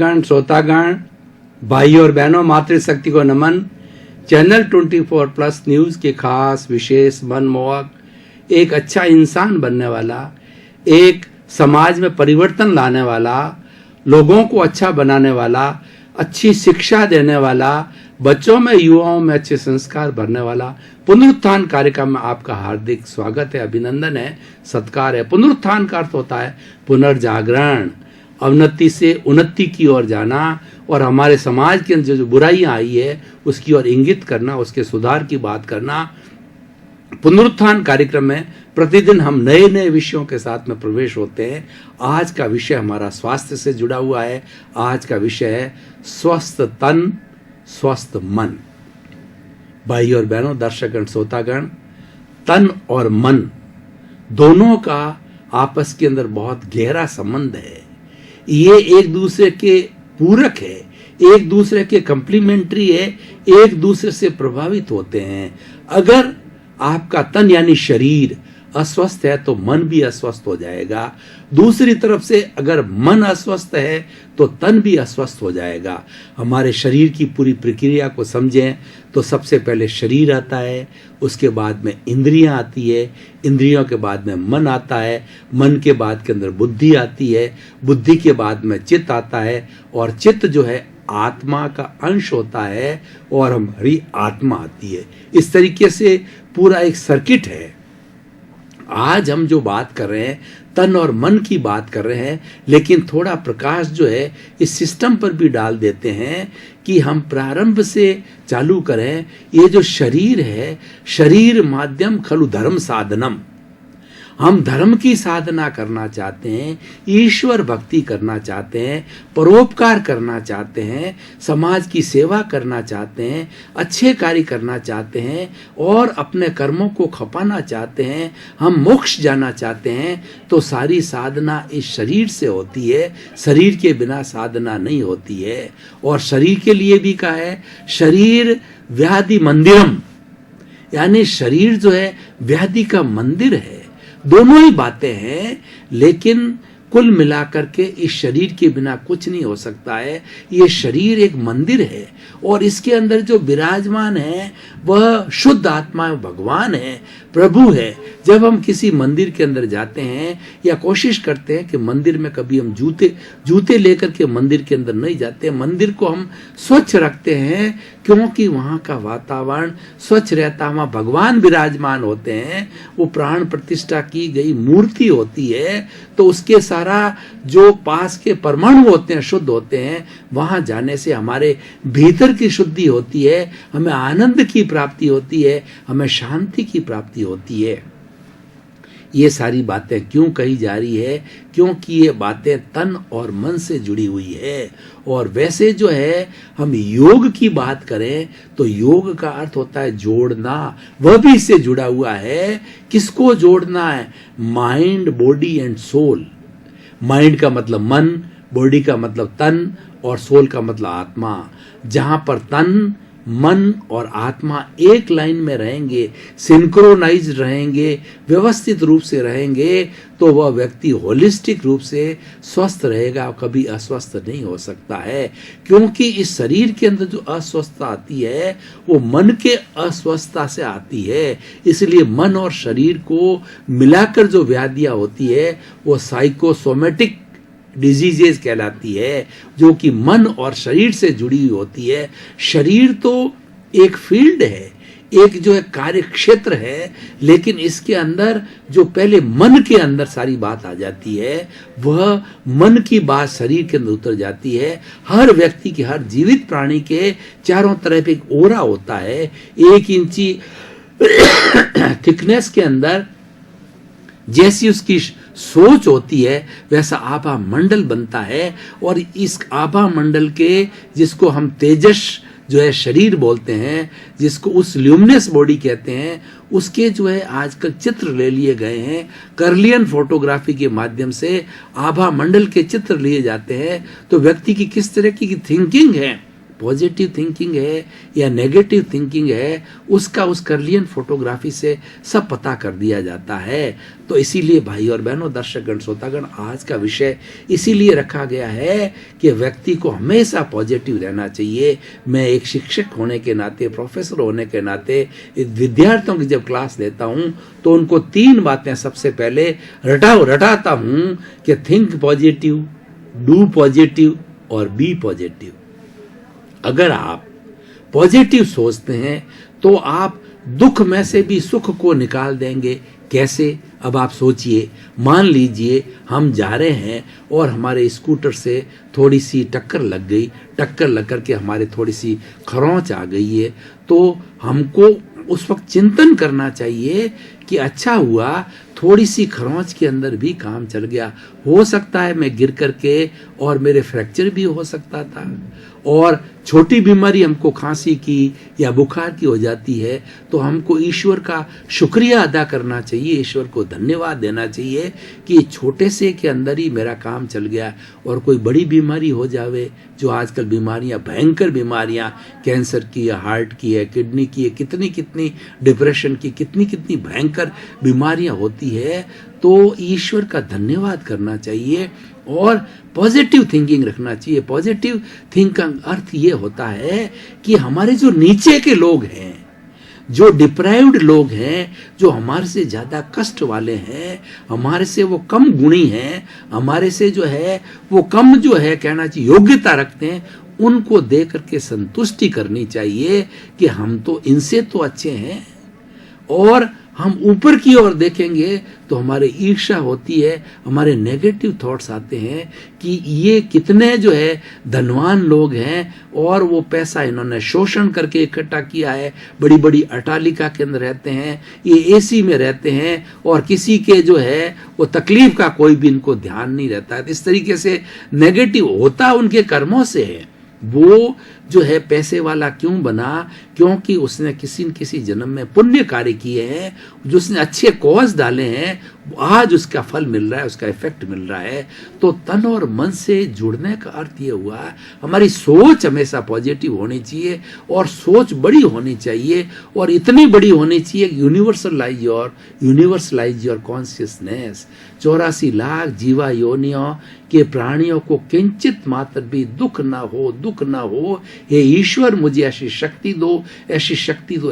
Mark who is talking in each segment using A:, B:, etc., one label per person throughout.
A: गण श्रोतागण, भाई और बहनों, मातृशक्ति को नमन। चैनल 24+ न्यूज के खास विशेष मनमोहक, एक अच्छा इंसान बनने वाला, एक समाज में परिवर्तन लाने वाला, लोगों को अच्छा बनाने वाला, अच्छी शिक्षा देने वाला, बच्चों में युवाओं में अच्छे संस्कार भरने वाला पुनरुत्थान कार्यक्रम में आपका हार्दिक स्वागत है, अभिनंदन है, सत्कार है। पुनरुत्थान का अर्थ होता है पुनर्जागरण, अवनति से उन्नति की ओर जाना और हमारे समाज के अंदर जो बुराइयां आई है उसकी ओर इंगित करना, उसके सुधार की बात करना। पुनरुत्थान कार्यक्रम में प्रतिदिन हम नए नए विषयों के साथ में प्रवेश होते हैं। आज का विषय हमारा स्वास्थ्य से जुड़ा हुआ है। आज का विषय है स्वस्थ तन स्वस्थ मन। भाई और बहनों, दर्शकगण, श्रोतागण, तन और मन दोनों का आपस के अंदर बहुत गहरा संबंध है। ये एक दूसरे के पूरक है, एक दूसरे के कंप्लीमेंट्री है, एक दूसरे से प्रभावित होते हैं। अगर आपका तन यानी शरीर अस्वस्थ है तो मन भी अस्वस्थ हो जाएगा। दूसरी तरफ से अगर मन अस्वस्थ है तो तन भी अस्वस्थ हो जाएगा। हमारे शरीर की पूरी प्रक्रिया को समझें तो सबसे पहले शरीर आता है, उसके बाद में इंद्रियां आती है, इंद्रियों के बाद में मन आता है, मन के बाद के अंदर बुद्धि आती है, बुद्धि के बाद में चित्त आता है और चित्त जो है आत्मा का अंश होता है और हमारी आत्मा आती है। इस तरीके से पूरा एक सर्किट है। आज हम जो बात कर रहे हैं तन और मन की बात कर रहे हैं, लेकिन थोड़ा प्रकाश जो है इस सिस्टम पर भी डाल देते हैं कि हम प्रारंभ से चालू करें। ये जो शरीर है, शरीर माध्यम खलु धर्म साधनम। हम धर्म की साधना करना चाहते हैं, ईश्वर भक्ति करना चाहते हैं, परोपकार करना चाहते हैं, समाज की सेवा करना चाहते हैं, अच्छे कार्य करना चाहते हैं और अपने कर्मों को खपाना चाहते हैं, हम मोक्ष जाना चाहते हैं। तो सारी साधना इस शरीर से होती है। शरीर के बिना साधना नहीं होती है। और शरीर के लिए भी कहा है शरीर व्याधि मंदिरम, यानी शरीर जो है व्याधि का मंदिर है। दोनों ही बातें हैं, लेकिन कुल मिलाकर के इस शरीर के बिना कुछ नहीं हो सकता है। ये शरीर एक मंदिर है और इसके अंदर जो विराजमान है वह शुद्ध आत्मा भगवान है, प्रभु है। जब हम किसी मंदिर के अंदर जाते हैं या कोशिश करते हैं कि मंदिर में कभी हम जूते लेकर के मंदिर के अंदर नहीं जाते, मंदिर को हम स्वच्छ रखते हैं क्योंकि वहाँ का वातावरण स्वच्छ रहता, वहाँ भगवान विराजमान होते हैं, वो प्राण प्रतिष्ठा की गई मूर्ति होती है। तो उसके सारा जो पास के परमाणु होते हैं शुद्ध होते हैं। वहां जाने से हमारे भीतर की शुद्धि होती है, हमें आनंद की प्राप्ति होती है, हमें शांति की प्राप्ति होती है। ये सारी बातें क्यों कही जा रही है? क्योंकि ये बातें तन और मन से जुड़ी हुई है। और वैसे जो है हम योग की बात करें तो योग का अर्थ होता है जोड़ना, वह भी इससे जुड़ा हुआ है। किसको जोड़ना है? Mind, body and soul. Mind का मतलब मन, बॉडी का मतलब तन और सोल का मतलब आत्मा। जहां पर तन, मन और आत्मा एक लाइन में रहेंगे, सिंक्रोनाइज रहेंगे, व्यवस्थित रूप से रहेंगे, तो वह व्यक्ति होलिस्टिक रूप से स्वस्थ रहेगा, कभी अस्वस्थ नहीं हो सकता है। क्योंकि इस शरीर के अंदर जो अस्वस्थता आती है वो मन के अस्वस्थता से आती है। इसलिए मन और शरीर को मिलाकर जो व्याधियां होती है वो साइकोसोमेटिक डिजीजेस कहलाती है, जो कि मन और शरीर से जुड़ी हुई होती है। शरीर तो एक फील्ड है, एक जो है कार्य क्षेत्र है, लेकिन इसके अंदर जो पहले मन के अंदर सारी बात आ जाती है, वह मन की बात शरीर के अंदर उतर जाती है। हर व्यक्ति के, हर जीवित प्राणी के चारों तरफ एक ओरा होता है। 1 इंची थिकनेस के अंदर जैसी उसकी सोच होती है वैसा आभा मंडल बनता है। और इस आभा मंडल के, जिसको हम तेजस जो है शरीर बोलते हैं, जिसको उस ल्यूमिनस बॉडी कहते हैं, उसके जो है आजकल चित्र ले लिए गए हैं। कर्लियन फोटोग्राफी के माध्यम से आभा मंडल के चित्र लिए जाते हैं। तो व्यक्ति की किस तरह की थिंकिंग है पॉजिटिव थिंकिंग है या नेगेटिव थिंकिंग है, उसका उस कर्लियन फोटोग्राफी से सब पता कर दिया जाता है। तो इसीलिए भाई और बहनों, दर्शकगण, श्रोतागण, आज का विषय इसीलिए रखा गया है कि व्यक्ति को हमेशा पॉजिटिव रहना चाहिए। मैं एक शिक्षक होने के नाते, प्रोफेसर होने के नाते विद्यार्थियों की जब क्लास लेता हूं तो उनको 3 बातें सबसे पहले रटाता हूं कि थिंक पॉजिटिव, डू पॉजिटिव और बी पॉजिटिव। अगर आप पॉजिटिव सोचते हैं तो आप दुख में से भी सुख को निकाल देंगे। कैसे? अब आप सोचिए, मान लीजिए हम जा रहे हैं और हमारे स्कूटर से थोड़ी सी टक्कर लग गई, टक्कर लग करके हमारे थोड़ी सी खरोंच आ गई है, तो हमको उस वक्त चिंतन करना चाहिए कि अच्छा हुआ थोड़ी सी खरोंच के अंदर भी काम चल गया। हो सकता है मैं गिर करके और मेरे फ्रैक्चर भी हो सकता था, और छोटी बीमारी हमको खांसी की या बुखार की हो जाती है तो हमको ईश्वर का शुक्रिया अदा करना चाहिए, ईश्वर को धन्यवाद देना चाहिए कि छोटे से के अंदर ही मेरा काम चल गया। और कोई बड़ी बीमारी हो जावे, जो आजकल बीमारियां, भयंकर बीमारियां, कैंसर की है, हार्ट की है, किडनी की है, कितनी कितनी डिप्रेशन की, कितनी कितनी भयंकर बीमारियां होती है, तो ईश्वर का धन्यवाद करना चाहिए और पॉजिटिव थिंकिंग रखना चाहिए। पॉजिटिव थिंकिंग का अर्थ ये होता है कि हमारे जो नीचे के लोग हैं, जो डिप्राइव्ड लोग हैं, जो हमारे से ज्यादा कष्ट वाले हैं, हमारे से वो कम गुणी हैं, हमारे से जो है वो कम जो है कहना चाहिए योग्यता रखते हैं, उनको देख करके संतुष्टि करनी चाहिए कि हम तो इनसे तो अच्छे हैं। और हम ऊपर की ओर देखेंगे तो हमारे ईर्ष्या होती है, हमारे नेगेटिव थॉट्स आते हैं कि ये कितने जो है धनवान लोग हैं और वो पैसा इन्होंने शोषण करके इकट्ठा किया है, बड़ी बड़ी अट्टालिका के अंदर रहते हैं, ये एसी में रहते हैं और किसी के जो है वो तकलीफ का कोई भी इनको ध्यान नहीं रहता है। इस तरीके से नेगेटिव होता उनके कर्मों से है। वो जो है पैसे वाला क्यों बना? क्योंकि उसने किसी न किसी जन्म में पुण्य कार्य किए हैं, जो उसने अच्छे कॉज डाले हैं, आज उसका फल मिल रहा है, उसका इफेक्ट मिल रहा है। तो तन और मन से जुड़ने का अर्थ ये हुआ, हमारी सोच हमेशा पॉजिटिव होनी चाहिए और सोच बड़ी होनी चाहिए, और इतनी बड़ी होनी चाहिए यूनिवर्सलाइज योर कॉन्शियसनेस। 84 लाख जीवा योनियों के प्राणियों को किंचित मात्र भी दुख ना हो। हे ईश्वर, मुझे ऐसी शक्ति दो,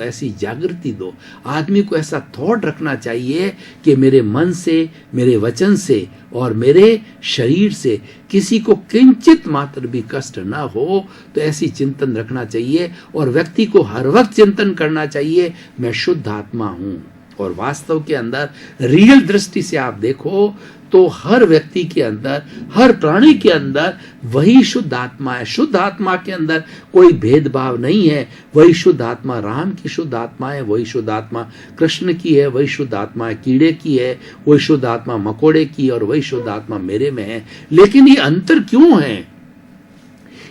A: ऐसी जागृति दो। आदमी को ऐसा थॉट रखना चाहिए कि मेरे मन से, मेरे वचन से और मेरे शरीर से किसी को किंचित मात्र भी कष्ट ना हो। तो ऐसी चिंतन रखना चाहिए और व्यक्ति को हर वक्त चिंतन करना चाहिए, मैं शुद्ध आत्मा हूं। और वास्तव के अंदर रियल दृष्टि से आप देखो तो हर व्यक्ति के अंदर, हर प्राणी के अंदर वही शुद्ध आत्मा है। शुद्ध आत्मा के अंदर कोई भेदभाव नहीं है। वही शुद्ध आत्मा राम की शुद्ध आत्मा है, वही शुद्ध आत्मा कृष्ण की है, वही शुद्ध आत्मा कीड़े की है, वही शुद्ध आत्मा मकोड़े की, और वही शुद्ध आत्मा मेरे में है। लेकिन ये अंतर क्यों है?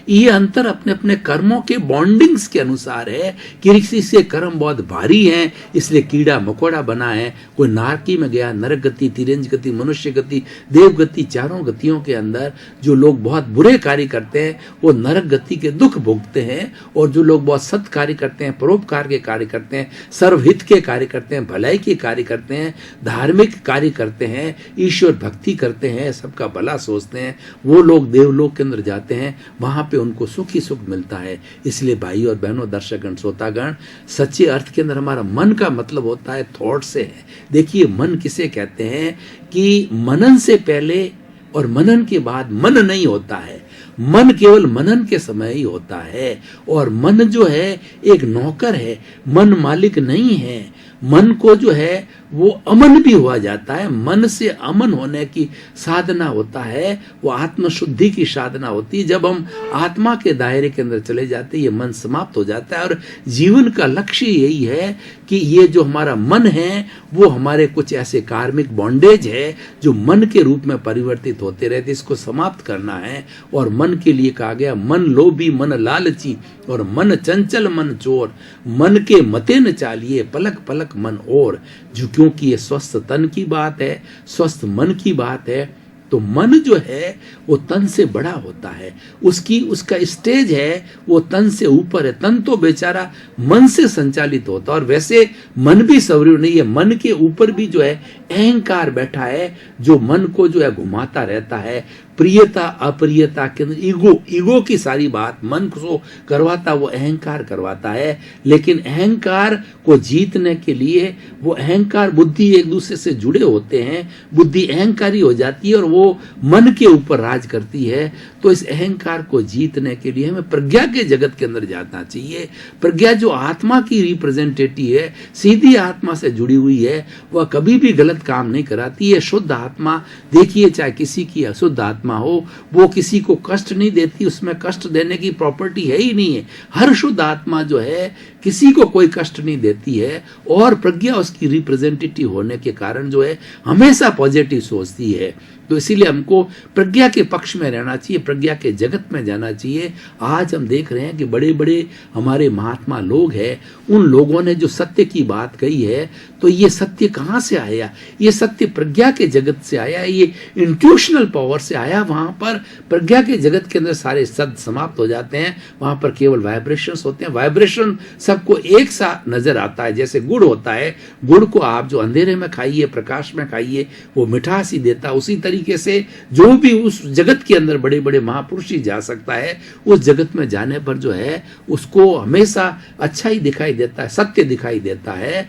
A: ये अंतर अपने अपने कर्मों के बॉन्डिंग्स के अनुसार है कि किसी से कर्म बहुत भारी हैं इसलिए कीड़ा मकोड़ा बना है। कोई नारकी में गया, नरक गति, तिरंज गति, मनुष्य गति, देव गति, चारों गतियों के अंदर जो लोग बहुत बुरे कार्य करते हैं वो नरक गति के दुख भोगते हैं, और जो लोग बहुत सत् कार्य करते हैं, परोपकार के कार्य करते हैं, सर्वहित के कार्य करते हैं, भलाई के कार्य करते हैं, धार्मिक कार्य करते हैं, ईश्वर भक्ति करते हैं, सबका भला सोचते हैं, वो लोग देवलोक के अंदर जाते हैं, वहां पे उनको सुख ही सुख मिलता है। इसलिए भाई और बहनों, दर्शकगण, श्रोतागण, सच्चे अर्थ के अंदर हमारा मन का मतलब होता है थॉट से है। देखिए, मन किसे कहते हैं कि मनन से पहले और मनन के बाद मन नहीं होता है। मन केवल मनन के समय ही होता है, और मन जो है एक नौकर है, मन मालिक नहीं है। मन को जो है वो अमन भी हुआ जाता है। मन से अमन होने की साधना होता है, वो आत्मशुद्धि की साधना होती है। जब हम आत्मा के दायरे के अंदर चले जाते हैं, ये मन समाप्त हो जाता है। और जीवन का लक्ष्य यही है कि ये जो हमारा मन है वो हमारे कुछ ऐसे कार्मिक बॉन्डेज है जो मन के रूप में परिवर्तित होते रहते, इसको समाप्त करना है। और मन के लिए कहा गया, मन लोभी, मन लालची और मन चंचल, मन चोर, मन के मते न चालिए, पलक पलक मन और। जो क्योंकि ये स्वस्थ तन की बात है, स्वस्थ मन की बात है, तो मन जो है वो तन से बड़ा होता है, उसका स्टेज है वो तन से ऊपर है। तन तो बेचारा मन से संचालित होता है, और वैसे मन भी सवरीय नहीं है। मन के ऊपर भी जो है अहंकार बैठा है, जो मन को जो है घुमाता रहता है। प्रियता अप्रियता के अंदर ईगो की सारी बात मन को करवाता, वो अहंकार करवाता है। लेकिन अहंकार को जीतने के लिए वो अहंकार बुद्धि एक दूसरे से जुड़े होते हैं, बुद्धि अहंकारी हो जाती है और वो मन के ऊपर राज करती है। तो इस अहंकार को जीतने के लिए हमें प्रज्ञा के जगत के अंदर जाना चाहिए। प्रज्ञा जो आत्मा की रिप्रेजेंटेटिव है, सीधी आत्मा से जुड़ी हुई है, वह कभी भी गलत काम नहीं कराती है। शुद्ध आत्मा देखिए, चाहे किसी की अशुद्ध आत्मा हो, वो किसी को कष्ट नहीं देती, उसमें कष्ट देने की प्रॉपर्टी है ही नहीं है। हर शुद्ध आत्मा जो है किसी को कोई कष्ट नहीं देती है, और प्रज्ञा उसकी रिप्रेजेंटेटिव होने के कारण जो है हमेशा पॉजिटिव सोचती है। तो इसीलिए हमको प्रज्ञा के पक्ष में रहना चाहिए, प्रज्ञा के जगत में जाना चाहिए। आज हम देख रहे हैं कि बड़े बड़े हमारे महात्मा लोग हैं, उन लोगों ने जो सत्य की बात कही है, तो ये सत्य कहाँ से आया? ये सत्य प्रज्ञा के जगत से आया, ये इंट्यूशनल पावर से आया। वहां पर प्रज्ञा के जगत के अंदर सारे शब्द समाप्त हो जाते हैं, वहां पर केवल वाइब्रेशंस होते हैं। वाइब्रेशन सबको एक सा नजर आता है। जैसे गुड़ होता है, गुड़ को आप जो अंधेरे में खाइए, प्रकाश में खाइए, वो मिठास ही देता है। उसी तरीके से जो भी उस जगत के अंदर बड़े बड़े महापुरुष ही जा सकता है, उस जगत में जाने पर जो है उसको हमेशा अच्छा ही दिखाई देता है, सत्य दिखाई देता है।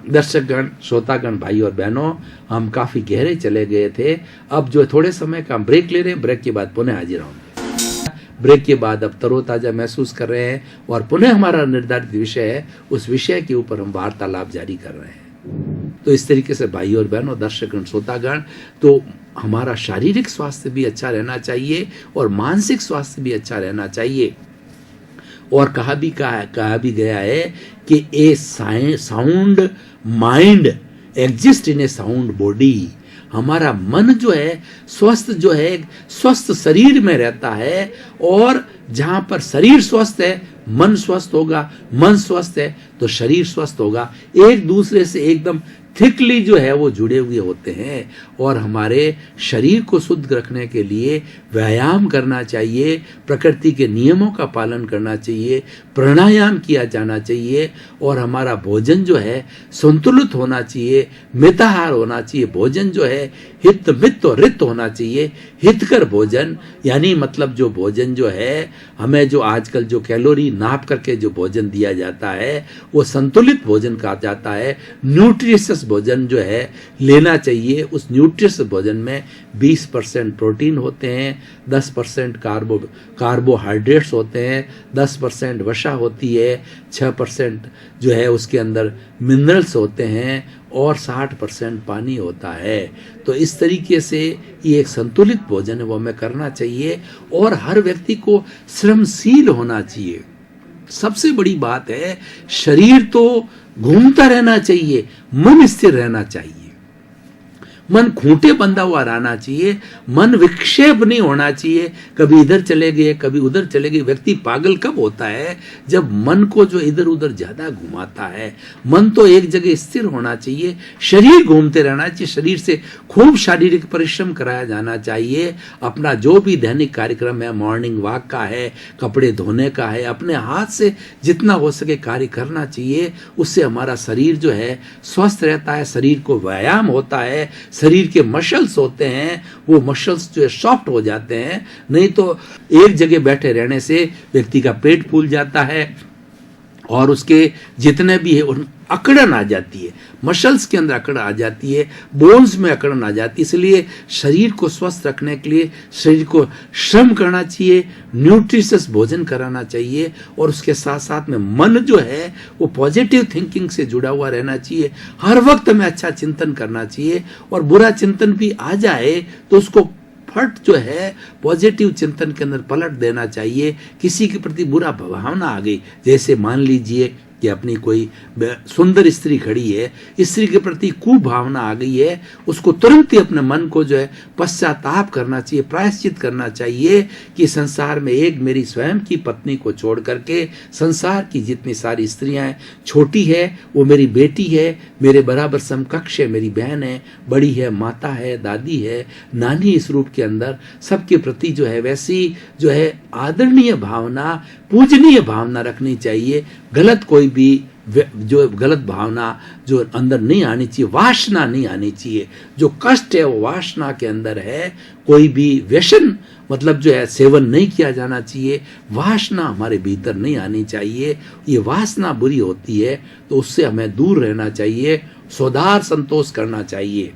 A: दर्शकगण, श्रोतागण, भाई और बहनों, हम काफी गहरे चले गए थे। अब जो थोड़े समय का हम ब्रेक ले रहे हैं, ब्रेक के बाद पुनः हाजिर होंगे। ब्रेक के बाद अब तरोताजा महसूस कर रहे हैं और पुनः हमारा निर्धारित विषय है, उस विषय के ऊपर हम वार्तालाप जारी कर रहे हैं। तो इस तरीके से भाई और बहनों, दर्शकगण, श्रोतागण, तो हमारा शारीरिक स्वास्थ्य भी अच्छा रहना चाहिए और मानसिक स्वास्थ्य भी अच्छा रहना चाहिए। और कहा भी गया है कि a sound mind exist in a sound body. हमारा मन जो है स्वस्थ शरीर में रहता है, और जहां पर शरीर स्वस्थ है मन स्वस्थ होगा, मन स्वस्थ है तो शरीर स्वस्थ होगा। एक दूसरे से एकदम थिकली जो है वो जुड़े हुए होते हैं। और हमारे शरीर को शुद्ध रखने के लिए व्यायाम करना चाहिए, प्रकृति के नियमों का पालन करना चाहिए, प्राणायाम किया जाना चाहिए, और हमारा भोजन जो है संतुलित होना चाहिए, मिताहार होना चाहिए। भोजन जो है हित मित और रित होना चाहिए। हितकर भोजन यानी मतलब जो भोजन जो है हमें जो आजकल जो कैलोरी नाप करके जो भोजन दिया जाता है वो संतुलित भोजन कहा जाता है। न्यूट्रिशियस भोजन जो है लेना चाहिए। उस न्यूट्रिशियस भोजन में 20% प्रोटीन होते हैं, 10% कार्बोहाइड्रेट्स होते हैं, 10% वसा होती है, 6% जो है उसके अंदर मिनरल्स होते हैं, और 60% पानी होता है। तो इस तरीके से ये एक संतुलित भोजन है, वो हमें करना चाहिए। और हर व्यक्ति को श्रमशील होना चाहिए। सबसे बड़ी बात है, शरीर तो घूमता रहना चाहिए, मन स्थिर रहना चाहिए। मन खूंटे बंधा हुआ रहना चाहिए, मन विक्षेप नहीं होना चाहिए, कभी इधर चले गए कभी उधर चले गए। व्यक्ति पागल कब होता है? जब मन को जो इधर उधर ज्यादा घुमाता है। मन तो एक जगह स्थिर होना चाहिए, शरीर घूमते रहना चाहिए, शरीर से खूब शारीरिक परिश्रम कराया जाना चाहिए। अपना जो भी दैनिक कार्यक्रम है, मॉर्निंग वॉक का है, कपड़े धोने का है, अपने हाथ से जितना हो सके कार्य करना चाहिए। उससे हमारा शरीर जो है स्वस्थ रहता है, शरीर को व्यायाम होता है, शरीर के मसल्स होते हैं वो मसल्स जो है सॉफ्ट हो जाते हैं। नहीं तो एक जगह बैठे रहने से व्यक्ति का पेट फूल जाता है और उसके जितने भी है उन अकड़न आ जाती है, मसल्स के अंदर अकड़ आ जाती है, बोन्स में अकड़न आ जाती है। इसलिए शरीर को स्वस्थ रखने के लिए शरीर को श्रम करना चाहिए, न्यूट्रिशियस भोजन कराना चाहिए, और उसके साथ साथ में मन जो है वो पॉजिटिव थिंकिंग से जुड़ा हुआ रहना चाहिए। हर वक्त हमें अच्छा चिंतन करना चाहिए, और बुरा चिंतन भी आ जाए तो उसको फट जो है पॉजिटिव चिंतन के अंदर पलट देना चाहिए। किसी के प्रति बुरा भावना आ गई, जैसे मान लीजिए कि अपनी कोई सुंदर स्त्री खड़ी है, स्त्री के प्रति कुभावना आ गई है, उसको तुरंत ही अपने मन को जो है पश्चाताप करना चाहिए, प्रायश्चित करना चाहिए कि संसार में एक मेरी स्वयं की पत्नी को छोड़ करके संसार की जितनी सारी स्त्रियां हैं, छोटी है वो मेरी बेटी है, मेरे बराबर समकक्ष है मेरी बहन है, बड़ी है माता है, दादी है, नानी, इस रूप के अंदर सबके प्रति जो है वैसी जो है आदरणीय भावना, पूजनीय भावना रखनी चाहिए। गलत कोई भी जो गलत भावना जो अंदर नहीं आनी चाहिए, वासना नहीं आनी चाहिए। जो कष्ट है वो वासना के अंदर है। कोई भी व्यसन मतलब जो है सेवन नहीं किया जाना चाहिए, वासना हमारे भीतर नहीं आनी चाहिए। ये वासना बुरी होती है तो उससे हमें दूर रहना चाहिए, स्वोदार संतोष करना चाहिए।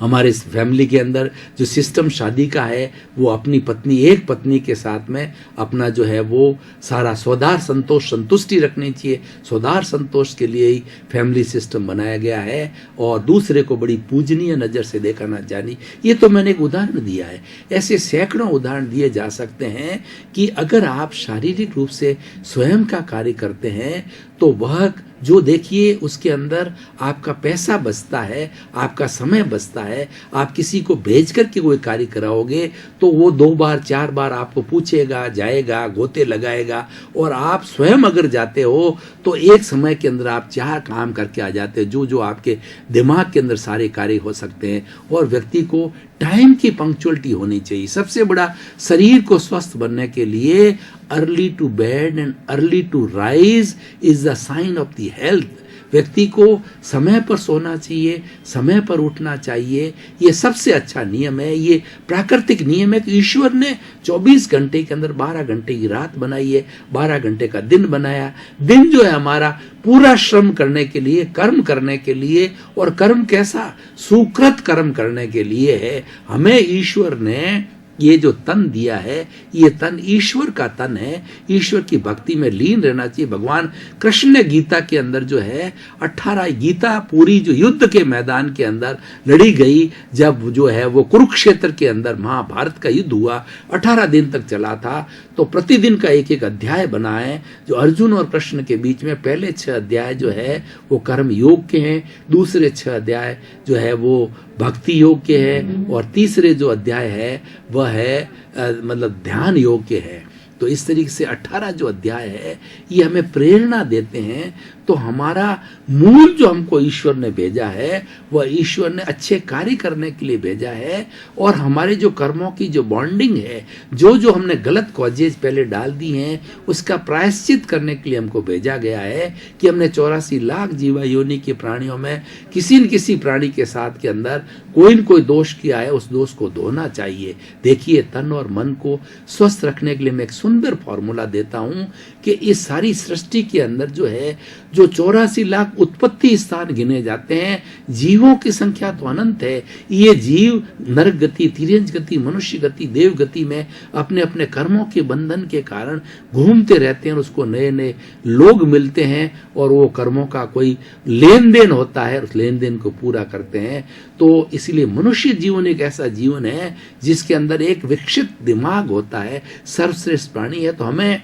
A: हमारे फैमिली के अंदर जो सिस्टम शादी का है वो अपनी पत्नी, एक पत्नी के साथ में अपना जो है वो सारा स्वोदार संतोष, संतुष्टि रखनी चाहिए। स्वोदार संतोष के लिए ही फैमिली सिस्टम बनाया गया है और दूसरे को बड़ी पूजनीय नज़र से देखना चाहिए। ये तो मैंने एक उदाहरण दिया है, ऐसे सैकड़ों उदाहरण दिए जा सकते हैं कि अगर आप शारीरिक रूप से स्वयं का कार्य करते हैं तो वह जो देखिए उसके अंदर आपका पैसा बचता है, आपका समय बचता है। आप किसी को भेज करके कोई कार्य कराओगे तो वो 2 बार 4 बार आपको पूछेगा, जाएगा, गोते लगाएगा, और आप स्वयं अगर जाते हो तो एक समय के अंदर आप 4 काम करके आ जाते हो, जो जो आपके दिमाग के अंदर सारे कार्य हो सकते हैं। और व्यक्ति को टाइम की पंक्चुअलिटी होनी चाहिए। सबसे बड़ा शरीर को स्वस्थ बनने के लिए early to bed and early to rise is the sign of the health. व्यक्ति को समय पर सोना चाहिए, समय पर उठना चाहिए। ये सबसे अच्छा नियम है, ये प्राकृतिक नियम है कि ईश्वर ने 24 घंटे के अंदर 12 घंटे की रात बनाई है, 12 घंटे का दिन बनाया। दिन जो है हमारा पूरा श्रम करने के लिए, कर्म करने के लिए, और कर्म कैसा, सुकृत कर्म करने के लिए है। हमें ईश्वर ने ये जो तन दिया है, ये तन ईश्वर का तन है। ईश्वर की भक्ति में लीन रहना चाहिए। भगवान कृष्ण ने गीता के अंदर जो है 18 गीता पूरी जो युद्ध के मैदान के अंदर लड़ी गई, जब जो है वो कुरुक्षेत्र के अंदर महाभारत का युद्ध हुआ, 18 दिन तक चला था। तो प्रतिदिन का एक एक अध्याय बना है जो अर्जुन और कृष्ण के बीच में। पहले 6 अध्याय जो है वो कर्म योग के हैं, दूसरे 6 अध्याय जो है वो भक्ति योग के है, और तीसरे जो अध्याय है वह है मतलब ध्यान योग के है। तो इस तरीके से 18 जो अध्याय है ये हमें प्रेरणा देते हैं। तो हमारा मूल जो हमको ईश्वर ने भेजा है वह ईश्वर ने अच्छे कार्य करने के लिए भेजा है। और हमारे जो कर्मों की जो बॉन्डिंग है, जो जो हमने गलत कॉजेज पहले डाल दी हैं, उसका प्रायश्चित करने के लिए हमको भेजा गया है कि हमने 84 लाख जीवा योनि के प्राणियों में किसी न किसी प्राणी के साथ के अंदर कोई न कोई दोष किया है, उस दोष को धोना चाहिए। देखिए, तन और मन को स्वस्थ रखने के लिए मैं एक सुंदर फॉर्मूला देता हूं कि इस सारी सृष्टि के अंदर जो है जो 84 लाख उत्पत्ति स्थान गिने जाते हैं, जीवों की संख्या तो अनंत है। ये जीव नरक गति, तिर्यंच गति, मनुष्य गति, देव गति में अपने अपने कर्मों के बंधन के कारण घूमते रहते हैं। उसको नए नए लोग मिलते हैं और वो कर्मों का कोई लेन देन होता है, उस लेन देन को पूरा करते हैं। तो इसलिए मनुष्य जीवन एक ऐसा जीवन है जिसके अंदर एक विकसित दिमाग होता है, सर्वश्रेष्ठ प्राणी है। तो हमें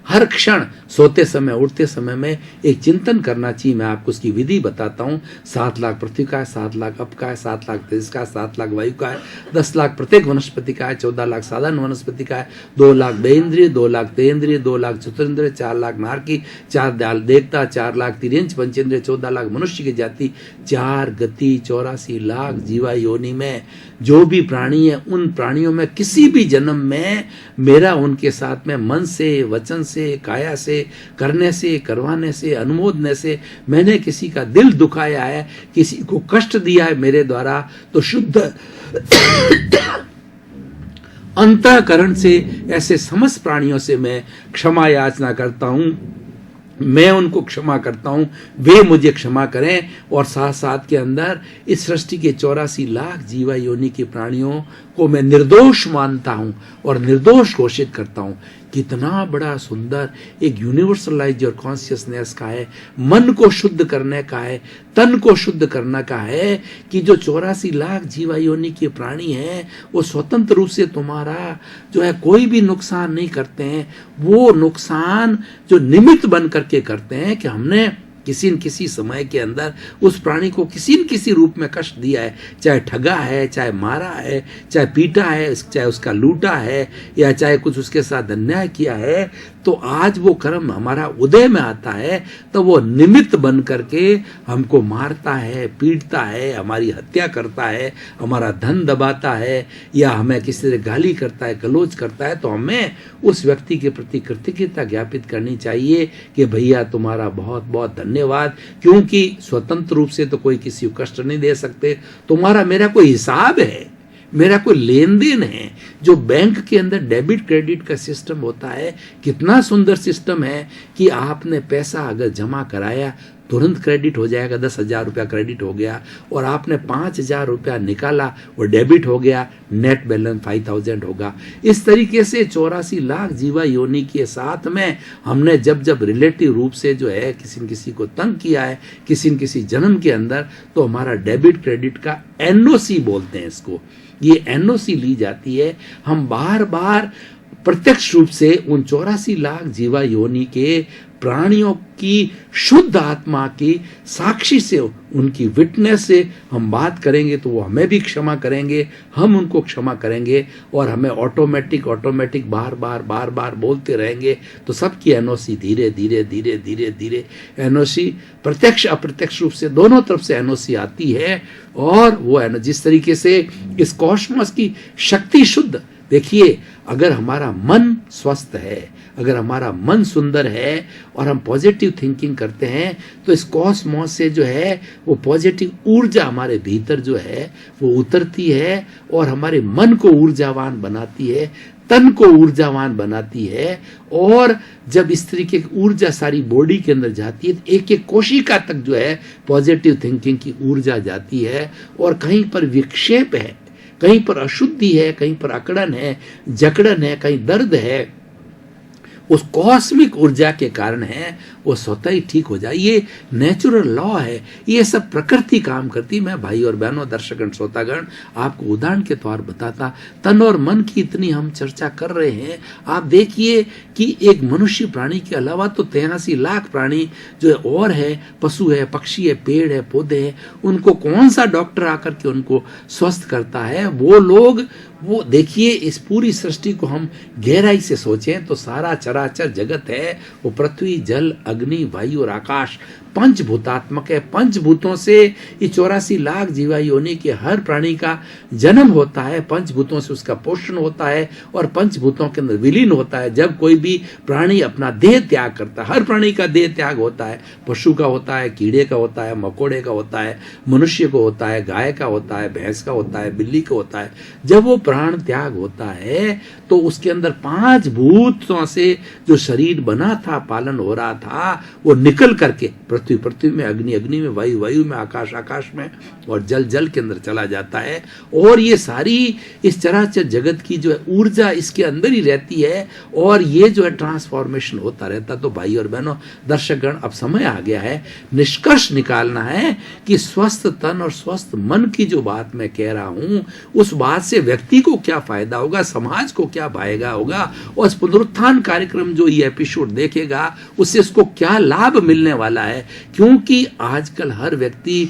A: हर क्षण सोते समय, उठते समय में एक चिंतन करना चाहिए। मैं आपको उसकी विधि बताता हूँ। 7 लाख पृथ्वी का है, 7 लाख अप का है, 7 लाख तेज का है, 7 लाख वायु का है, 10 लाख प्रत्येक वनस्पति का है, 14 लाख साधारण वनस्पति का है, 2 लाख बेइंद्रिय, 2 लाख तेंद्रिय, 2 लाख चतुरेंद्रिय, 4 लाख नारकी, 4 लाख देवता, 4 लाख तिर्यंच पंचेंद्रिय, 14 लाख मनुष्य की जाति, 4 गति, 84 लाख जीवा योनि में जो भी प्राणी है, उन प्राणियों में किसी भी जन्म में मेरा उनके साथ में मन से, वचन से, काया से, करने से, करवाने से, अनुमोदने से मैंने किसी का दिल दुखाया है, किसी को कष्ट दिया है मेरे द्वारा, तो शुद्ध अंतःकरण से ऐसे समस्त प्राणियों से मैं क्षमा याचना करता हूं। मैं उनको क्षमा करता हूं, वे मुझे क्षमा करें। और साथ साथ के अंदर इस सृष्टि के 84 लाख जीवा योनि के प्राणियों को मैं निर्दोष मानता हूं और निर्दोष घोषित करता हूं। कितना बड़ा सुंदर एक यूनिवर्सलाइज और कॉन्शियसनेस का है, मन को शुद्ध करने का है, तन को शुद्ध करने का है कि जो 84 लाख जीवा योनि के प्राणी हैं वो स्वतंत्र रूप से तुम्हारा जो है कोई भी नुकसान नहीं करते हैं। वो नुकसान जो निमित्त बन करके करते हैं कि हमने किसी न किसी समय के अंदर उस प्राणी को किसी न किसी रूप में कष्ट दिया है, चाहे ठगा है, चाहे मारा है, चाहे पीटा है, चाहे उसका लूटा है, या चाहे कुछ उसके साथ अन्याय किया है। तो आज वो कर्म हमारा उदय में आता है तो वो निमित्त बन करके हमको मारता है, पीटता है, हमारी हत्या करता है, हमारा धन दबाता है, या हमें किसी से गाली करता है, गलौज करता है। तो हमें उस व्यक्ति के प्रति कृतज्ञता ज्ञापित करनी चाहिए कि भैया तुम्हारा बहुत बहुत धन्यवाद, क्योंकि स्वतंत्र रूप से तो कोई किसी को कष्ट नहीं दे सकते। तुम्हारा मेरा कोई हिसाब है, मेरा कोई लेन देन है। जो बैंक के अंदर डेबिट क्रेडिट का सिस्टम होता है, कितना सुंदर सिस्टम है कि आपने पैसा अगर जमा कराया तुरंत क्रेडिट हो जाएगा, 10,000 रुपया क्रेडिट हो गया, और आपने 5,000 रुपया निकाला वो डेबिट हो गया, नेट बैलेंस 5,000 होगा। इस तरीके से 84 लाख जीवा योनि के साथ में हमने जब जब रिलेटिव रूप से जो है किसी न किसी को तंग किया है किसी न किसी जन्म के अंदर, तो हमारा डेबिट क्रेडिट का एनओसी बोलते हैं इसको, ये एनओसी ली जाती है। हम बार बार प्रत्यक्ष रूप से उन 84 लाख जीवा योनि के प्राणियों की शुद्ध आत्मा की साक्षी से, उनकी विटनेस से हम बात करेंगे तो वो हमें भी क्षमा करेंगे, हम उनको क्षमा करेंगे, और हमें ऑटोमेटिक बार बार बोलते रहेंगे। तो सबकी एनओसी धीरे धीरे एनओसी प्रत्यक्ष अप्रत्यक्ष रूप से दोनों तरफ से एनओसी आती है। और वो जिस तरीके से इस कॉस्मोस की शक्ति शुद्ध, देखिए अगर हमारा मन स्वस्थ है, अगर हमारा मन सुंदर है और हम पॉजिटिव थिंकिंग करते हैं, तो इस कॉस्मोस से जो है वो पॉजिटिव ऊर्जा हमारे भीतर जो है वो उतरती है और हमारे मन को ऊर्जावान बनाती है, तन को ऊर्जावान बनाती है। और जब इस तरीके की ऊर्जा सारी बॉडी के अंदर जाती है, एक एक कोशिका तक जो है पॉजिटिव थिंकिंग की ऊर्जा जाती है। और कहीं पर विक्षेप है, कहीं पर अशुद्धि है, कहीं पर अकड़न है, जकड़न है, कहीं दर्द है, उस कॉस्मिक ऊर्जा के कारण है, वो स्वतः ही ठीक हो जाए। ये नेचुरल लॉ है, ये सब प्रकृति काम करती। मैं भाई और बहनों, दर्शकगण, श्रोतागण, आपको उदाहरण के तौर बताता, तन और मन की इतनी हम चर्चा कर रहे हैं। आप देखिए कि एक मनुष्य प्राणी के अलावा तो 83 लाख प्राणी जो और है, पशु है, पक्षी है, पेड़ है, पौधे हैं, उनको कौन सा डॉक्टर आकर के उनको स्वस्थ करता है? वो लोग, वो देखिए इस पूरी सृष्टि को हम गहराई से सोचें तो सारा चराचर जगत है वो पृथ्वी, जल, अग्नि, वायु और आकाश पंचभूतात्मक है। पंचभूतों से ये 84 लाख जीवा योनि के हर प्राणी का जन्म होता है, पंचभूतों से उसका पोषण होता है और पंचभूतों के अंदर विलीन होता है। जब कोई भी प्राणी अपना देह त्याग करता है, हर प्राणी का देह त्याग होता है, पशु का होता है, कीड़े का होता है, मकोड़े का होता है, मनुष्य को होता है, गाय का होता है, भैंस का होता है, बिल्ली का होता है। जब वो प्राण त्याग होता है तो उसके अंदर 5 भूतों से जो शरीर बना था, पालन हो रहा था, वो निकल करके पृथ्वी में, अग्नि में, वायु में, आकाश में और जल के अंदर चला जाता है। और ये सारी इस चराचर जगत की जो है ऊर्जा इसके अंदर ही रहती है और ये जो है ट्रांसफॉर्मेशन होता रहता। तो भाई और बहनों, दर्शकगण, अब समय आ गया है निष्कर्ष निकालना है कि स्वस्थ तन और स्वस्थ मन की जो बात मैं कह रहा हूं, उस बात से व्यक्ति को क्या फायदा होगा, समाज को क्या फायदा होगा, और इस पुनरुत्थान कार्यक्रम जो ये एपिसोड देखेगा उससे उसको क्या लाभ मिलने वाला है। क्योंकि आजकल हर व्यक्ति,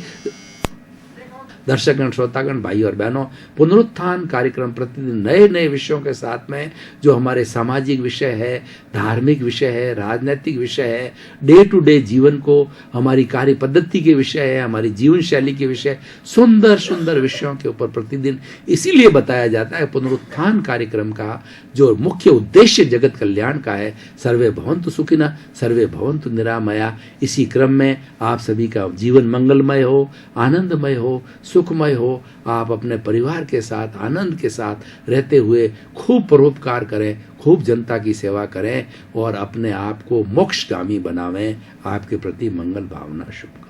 A: दर्शकगण, श्रोतागण, भाई और बहनों, पुनरुत्थान कार्यक्रम प्रतिदिन नए नए विषयों के साथ में, जो हमारे सामाजिक विषय है, धार्मिक विषय है, राजनीतिक विषय है, डे टू डे जीवन को, हमारी कार्य पद्धति के विषय है, हमारी जीवन शैली के विषय, सुंदर सुंदर विषयों के ऊपर प्रतिदिन इसीलिए बताया जाता है। पुनरुत्थान कार्यक्रम का जो मुख्य उद्देश्य जगत कल्याण का है, सर्वे भवन्तु सुखिनः, सर्वे भवन्तु निरामया। इसी क्रम में आप सभी का जीवन मंगलमय हो, आनंदमय हो, सुखमय हो। आप अपने परिवार के साथ आनंद के साथ रहते हुए खूब परोपकार करें, खूब जनता की सेवा करें और अपने आप को मोक्षगामी बनावें। आपके प्रति मंगल भावना, शुभकामनाएं।